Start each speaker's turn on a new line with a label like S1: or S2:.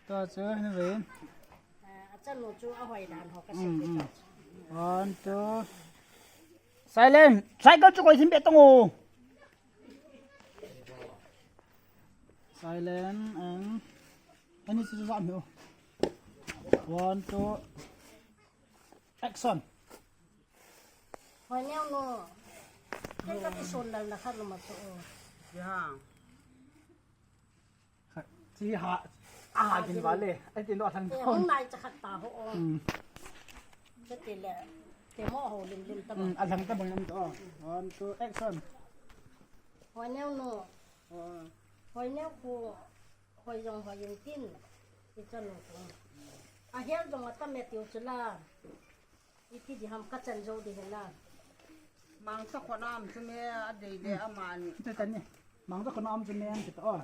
S1: to chưa như vậy
S2: chân một chú ở hoài đàn họ cái
S1: one two silent sai có chú quay xin biết tông hồ silent and anh ấy sẽ dọn hiểu one two action
S2: hoài neo nó cái cái sồn là khác là một chỗ
S1: thì hạกินหวานเลยไอ้กินดอกทัน
S2: ห้องในจะขัดตาเขาอ๋อจะติดแหละเต็มหม้อโหลิมตะบัง
S1: อันทำตะบังนั่นตัวone two action
S2: หอยแนวโน่หอยแนวกูหอยยองหอยยังกินอีจันหนูอาเฮียจงมาตั้มเมติวจุลาอีที่ที่ทำกัจจันโจดีเห็นล่ะ
S3: mang sắc hoa nam cho mẹ để aman
S1: ที่จะเนี่ยมังตะคนอ้อมจะแมงติดอ้อ